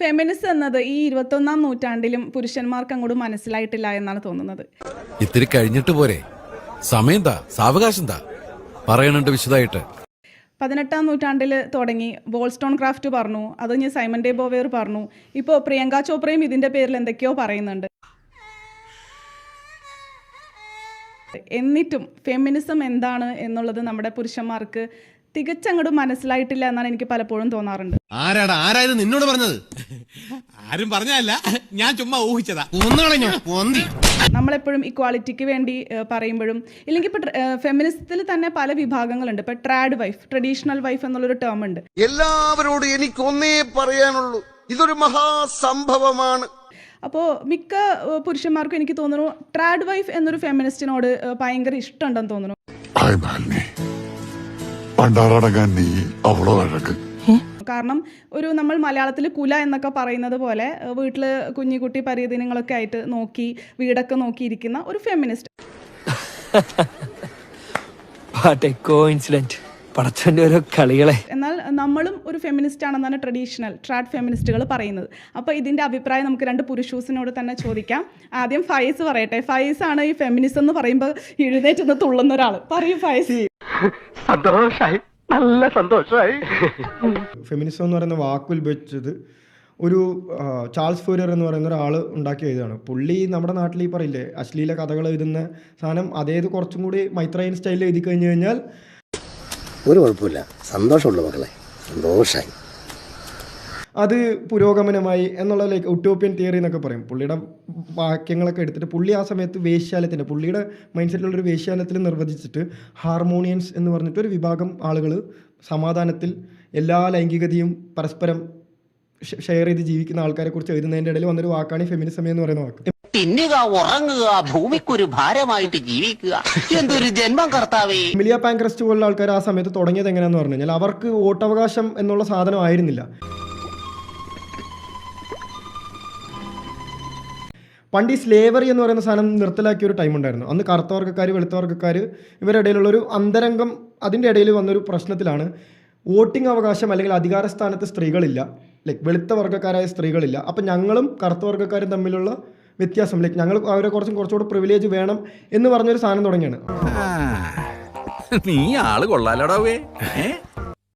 Feminism എന്നത് ഈ 21-ാം നൂറ്റാണ്ടിലും പുരുഷന്മാർക്ക് അങ്ങോട്ട് മനസ്സിലായിട്ടില്ല എന്നാണ് തോന്നുന്നത്. ഇത്തിരി കഴിഞ്ഞിട്ട് പോരെ, സമയം താ, സാവകാശം താ, പറയണുണ്ട് വിശദമായിട്ട്. 18-ാം നൂറ്റാണ്ടിൽ തുടങ്ങി വോൾസ്റ്റോൺ ക്രാഫ്റ്റ് പറഞ്ഞു, അത് ഞാൻ സൈമൺ ഡേ ബോവേർ പറഞ്ഞു, ഇപ്പോൾ പ്രിയങ്ക ചോപ്രയും ഇതിൻ്റെ പേരിൽ എന്തൊക്കെയോ പറയുന്നുണ്ട്. എന്നിട്ടും ഫെമിനിസം എന്താണ് എന്നുള്ളത് നമ്മുടെ പുരുഷന്മാർക്ക് തികച്ചങ്ങോട്ട് മനസ്സിലായിട്ടില്ല എന്നാണ് എനിക്ക് പലപ്പോഴും തോന്നാറുണ്ട്. ആരായത് നിന്നോട് പറഞ്ഞത്? ആരും പറഞ്ഞല്ല, ഞാൻ ചുമ്മാ ഊഹിച്ചതാ. നമ്മളെപ്പോഴും ഇക്വാളിറ്റിക്ക് വേണ്ടി പറയുമ്പോഴും ഇല്ലെങ്കിൽ ഇപ്പോൾ ഫെമിനിസത്തിൽ തന്നെ പല വിഭാഗങ്ങളുണ്ട്. ഇപ്പോൾ ട്രാഡ് വൈഫ്, ട്രഡീഷണൽ വൈഫ് എന്നുള്ളൊരു ടേം ഉണ്ട്. എല്ലാവരോടും എനിക്കൊന്നേ പറയാനുള്ളൂ, ഇതൊരു മഹാസംഭവമാണ്. അപ്പോൾ മിക്ക പുരുഷന്മാർക്കും എനിക്ക് തോന്നുന്നു ട്രാഡ് വൈഫ് എന്നൊരു ഫെമിനിസ്റ്റിനോട് ഭയങ്കര ഇഷ്ടമുണ്ടെന്ന് തോന്നുന്നു. കാരണം ഒരു നമ്മൾ മലയാളത്തിൽ കുല എന്നൊക്കെ പറയുന്നത് പോലെ വീട്ടിൽ കുഞ്ഞിക്കുട്ടി പരിദിനങ്ങളൊക്കെ ആയിട്ട് നോക്കി വീടൊക്കെ നോക്കിയിരിക്കുന്ന ഒരു ഫെമിനിസ്റ്റ്. എന്നാൽ നമ്മളും ഒരു ഫെമിനിസ്റ്റ് ആണെന്നാണ് ട്രാഡ് ഫെമിനിസ്റ്റുകൾ പറയുന്നത്. അപ്പോൾ ഇതിൻ്റെ അഭിപ്രായം നമുക്ക് രണ്ട് പുരുഷൂസിനോട് തന്നെ ചോദിക്കാം. ആദ്യം ഫൈസ് പറയട്ടെ. ഫൈസ് ആണ് ഈ ഫെമിനിസം എന്ന് പറയുമ്പോൾ എഴുന്നേറ്റ് തുള്ളുന്ന ഒരാൾ. പറയൂ ഫൈസ്. സന്തോഷായി, നല്ല സന്തോഷമായി. ഫെമിനിസം എന്ന് പറയുന്ന വാക്കുൽഭവിച്ചത് ഒരു ചാൾസ് ഫൂരിയർ എന്ന് പറയുന്ന ഒരാൾ ഉണ്ടാക്കി എഴുതുകയാണ്. പുള്ളി നമ്മുടെ നാട്ടിൽ ഈ പറയില്ലേ അശ്ലീല കഥകൾ എഴുതുന്ന സാധനം, അതേത് കുറച്ചും കൂടി മൈത്രയൻ സ്റ്റൈലിൽ എഴുതി കഴിഞ്ഞു കഴിഞ്ഞാൽ ഒരു കുഴപ്പമില്ല, സന്തോഷമുള്ള മക്കളെ, സന്തോഷമായി. അത് പുരോഗമനമായി എന്നുള്ള ലൈക്ക് ഉട്ടോപ്യൻ തിയറി എന്നൊക്കെ പറയും. പുള്ളിയുടെ വാക്യങ്ങളൊക്കെ എടുത്തിട്ട് പുള്ളി ആ സമയത്ത് വേശ്യാലയത്തിൻ്റെ പുള്ളിയുടെ മൈൻഡ് സെറ്റിലുള്ളൊരു വേശ്യാലയത്തിൽ നിർവചിച്ചിട്ട് ഹാർമോണിയൻസ് എന്ന് പറഞ്ഞിട്ട് ഒരു വിഭാഗം ആളുകൾ സമാധാനത്തിൽ എല്ലാ ലൈംഗികതയും പരസ്പരം ഷെയർ ചെയ്ത് ജീവിക്കുന്ന ആൾക്കാരെ കുറിച്ച് എഴുതുന്നതിൻ്റെ ഇടയിൽ വന്നൊരു വാക്കാണ് ഈ ഫെമിനിസം എന്ന് പറയുന്ന വാക്ക്. തിന്നുക, ഉറങ്ങുക, ഭൂമിക്കൊരു ഭാരമായിട്ട് ജീവിക്കുക, എന്തൊരു ജന്മം കർത്താവേ. എമിലിയ പാങ്ക്രസ്റ്റ് പോലുള്ള ആൾക്കാർ ആ സമയത്ത് തുടങ്ങിയത് എങ്ങനെയാണെന്ന് പറഞ്ഞു കഴിഞ്ഞാൽ അവർക്ക് വോട്ടവകാശം എന്നുള്ള സാധനം ആയിരുന്നില്ല. പണ്ട് ഈ സ്ലേവറി എന്ന് പറയുന്ന സാധനം നിർത്തലാക്കിയ ഒരു ടൈം ഉണ്ടായിരുന്നു. അന്ന് കറുത്തവർഗ്ഗക്കാർ വെളുത്തവർഗ്ഗക്കാർ ഇവരുടെ ഇടയിലുള്ളൊരു അന്തരംഗം, അതിൻ്റെ ഇടയിൽ വന്നൊരു പ്രശ്നത്തിലാണ് വോട്ടിംഗ് അവകാശം അല്ലെങ്കിൽ അധികാര സ്ഥാനത്ത് സ്ത്രീകളില്ല, ലൈക്ക് വെളുത്ത വർഗ്ഗക്കാരായ സ്ത്രീകളില്ല. അപ്പം ഞങ്ങളും കറുത്തവർഗ്ഗക്കാരും തമ്മിലുള്ള വ്യത്യാസം, ലൈക്ക് ഞങ്ങൾ അവരെ കുറച്ചുകൂടെ പ്രിവിലേജ് വേണം എന്ന് പറഞ്ഞൊരു സാധനം തുടങ്ങിയാണ്. നീ ആള് കൊള്ളാലോടാവേ.